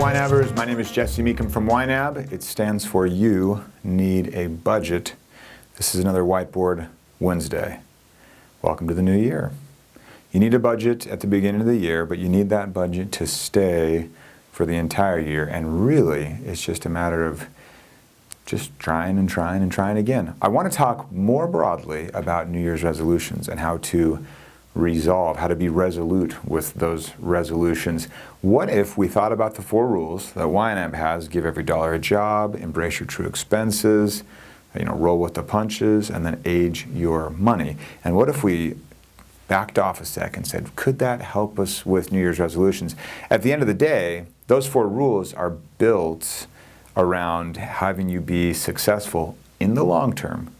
YNABers, my name is Jesse Meekum from YNAB. It stands for You Need a Budget. This is another Whiteboard Wednesday. Welcome to the new year. You need a budget at the beginning of the year, but you need that budget to stay for the entire year. And really, it's just a matter of just trying and trying and trying again. I want to talk more broadly about New Year's resolutions and how to resolve, how to be resolute with those resolutions. What if we thought about the 4 rules that YNAB has? Give every dollar a job, embrace your true expenses, roll with the punches, and then age your money. And what if we backed off a sec and said, could that help us with New Year's resolutions? At the end of the day, those 4 rules are built around having you be successful in the long term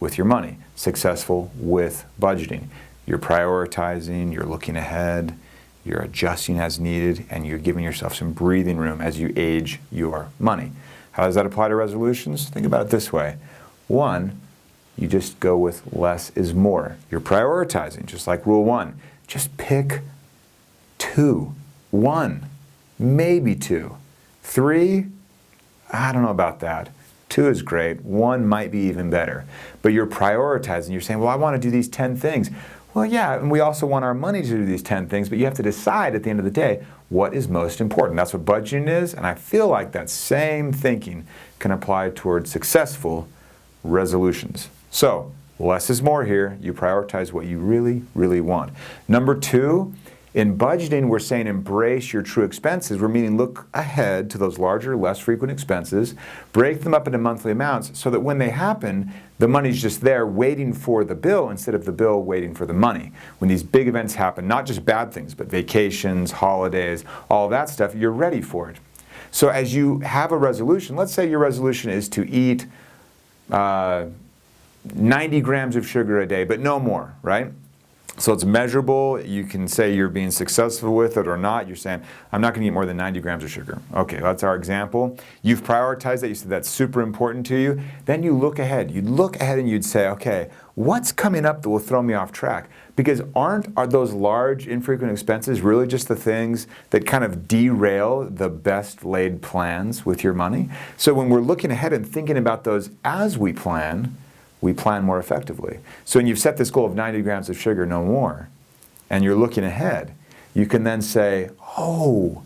with your money, successful with budgeting. You're prioritizing, you're looking ahead, you're adjusting as needed, and you're giving yourself some breathing room as you age your money. How does that apply to resolutions? Think about it this way. 1, you just go with less is more. You're prioritizing, just like rule 1. Just pick 2. 1, maybe 2. 3, I don't know about that. 2 is great. 1 might be even better. But you're prioritizing. You're saying, well, I want to do these 10 things. Well, yeah, and we also want our money to do these 10 things, but you have to decide at the end of the day what is most important. That's what budgeting is, and I feel like that same thinking can apply towards successful resolutions. So, less is more here. You prioritize what you really, really want. Number 2, in budgeting, we're saying embrace your true expenses. We're meaning look ahead to those larger, less frequent expenses, break them up into monthly amounts so that when they happen, the money's just there waiting for the bill instead of the bill waiting for the money. When these big events happen, not just bad things, but vacations, holidays, all that stuff, you're ready for it. So as you have a resolution, let's say your resolution is to eat 90 grams of sugar a day, but no more, right? So it's measurable. You can say you're being successful with it or not. You're saying, I'm not going to eat more than 90 grams of sugar. Okay, that's our example. You've prioritized that. You said that's super important to you. Then you look ahead. You'd look ahead and you'd say, okay, what's coming up that will throw me off track? Because are those large, infrequent expenses really just the things that kind of derail the best laid plans with your money? So when we're looking ahead and thinking about those as we plan more effectively. So when you've set this goal of 90 grams of sugar, no more, and you're looking ahead, you can then say, oh,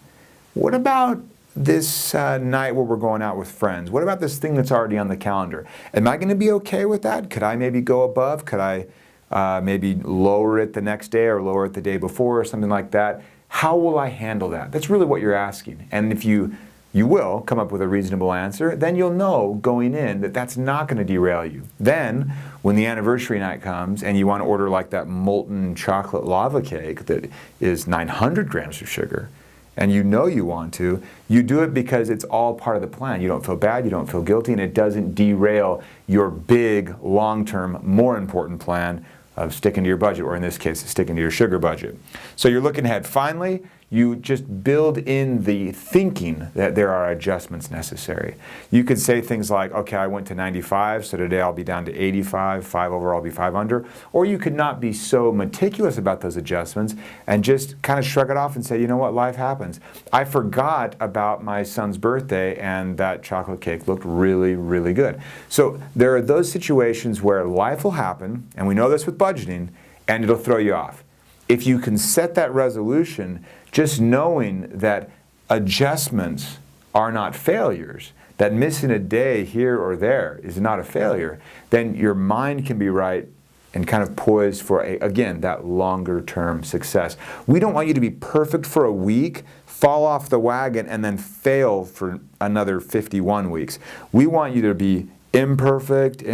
what about this night where we're going out with friends? What about this thing that's already on the calendar? Am I going to be okay with that? Could I maybe go above? Could I maybe lower it the next day or lower it the day before or something like that? How will I handle that? That's really what you're asking. And if you will come up with a reasonable answer, then you'll know going in that that's not going to derail you. Then, when the anniversary night comes and you want to order like that molten chocolate lava cake that is 900 grams of sugar, and you know you want to, you do it because it's all part of the plan. You don't feel bad, you don't feel guilty, and it doesn't derail your big, long-term, more important plan of sticking to your budget, or in this case, sticking to your sugar budget. So you're looking ahead. Finally, you just build in the thinking that there are adjustments necessary. You could say things like, okay, I went to 95, so today I'll be down to 85, 5 over, I'll be 5 under. Or you could not be so meticulous about those adjustments and just kind of shrug it off and say, you know what, life happens. I forgot about my son's birthday and that chocolate cake looked really, really good. So there are those situations where life will happen, and we know this with budgeting, and it'll throw you off. If you can set that resolution, just knowing that adjustments are not failures, that missing a day here or there is not a failure, then your mind can be right and kind of poised for, again, that longer term success. We don't want you to be perfect for a week, fall off the wagon, and then fail for another 51 weeks. We want you to be imperfect,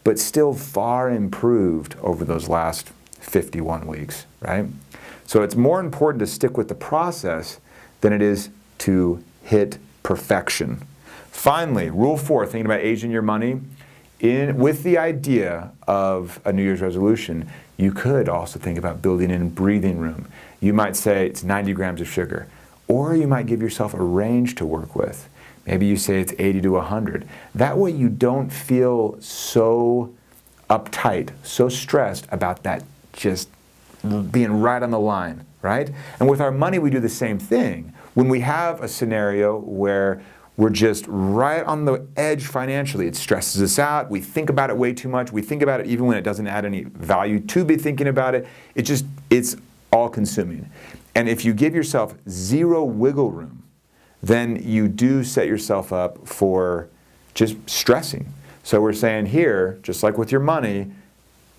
but still far improved over those last 51 weeks, right? So it's more important to stick with the process than it is to hit perfection. Finally, rule 4, thinking about aging your money, with the idea of a New Year's resolution, you could also think about building in breathing room. You might say it's 90 grams of sugar, or you might give yourself a range to work with. Maybe you say it's 80 to 100. That way you don't feel so uptight, so stressed about that just being right on the line, right? And with our money, we do the same thing. When we have a scenario where we're just right on the edge financially, it stresses us out, we think about it way too much, we think about it even when it doesn't add any value to be thinking about it, it's all consuming. And if you give yourself zero wiggle room, then you do set yourself up for just stressing. So we're saying here, just like with your money,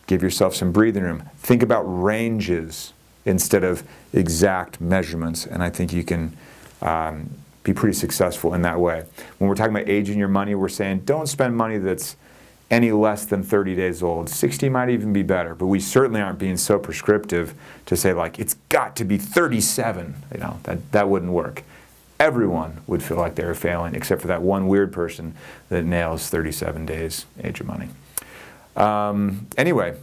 give yourself some breathing room. Think about ranges instead of exact measurements, and I think you can be pretty successful in that way. When we're talking about aging your money, we're saying don't spend money that's any less than 30 days old. 60 might even be better, but we certainly aren't being so prescriptive to say like it's got to be 37. You know, that wouldn't work. Everyone would feel like they were failing, except for that one weird person that nails 37 days age of money. Anyway,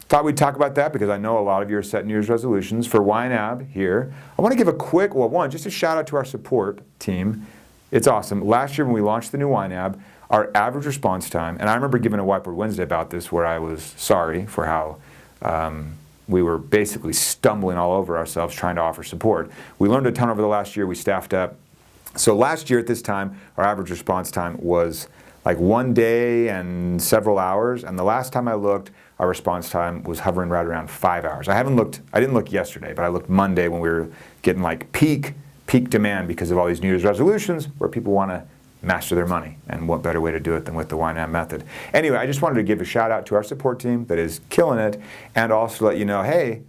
thought we'd talk about that because I know a lot of you are setting New Year's resolutions. For YNAB here, I want to give a quick, just a shout out to our support team. It's awesome. Last year when we launched the new YNAB, our average response time, and I remember giving a Whiteboard Wednesday about this where I was sorry for how we were basically stumbling all over ourselves trying to offer support. We learned a ton over the last year. We staffed up. So last year at this time, our average response time was like 1 day and several hours, and the last time I looked, our response time was hovering right around 5 hours. I didn't look yesterday, but I looked Monday when we were getting like peak demand because of all these New Year's resolutions where people want to master their money, and what better way to do it than with the YNAB method. Anyway, I just wanted to give a shout out to our support team that is killing it, and also let you know, hey,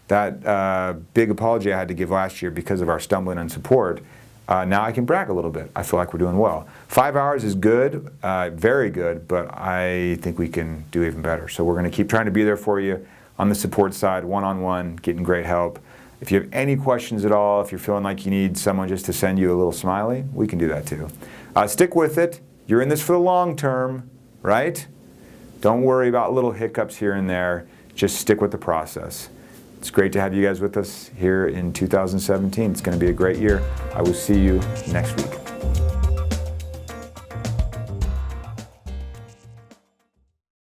that big apology I had to give last year because of our stumbling on support, now I can brag a little bit. I feel like we're doing well. 5 hours is good, very good, but I think we can do even better. So we're going to keep trying to be there for you on the support side, one-on-one, getting great help. If you have any questions at all, if you're feeling like you need someone just to send you a little smiley, we can do that too. Stick with it. You're in this for the long term, right? Don't worry about little hiccups here and there. Just stick with the process. It's great to have you guys with us here in 2017. It's going to be a great year. I will see you next week.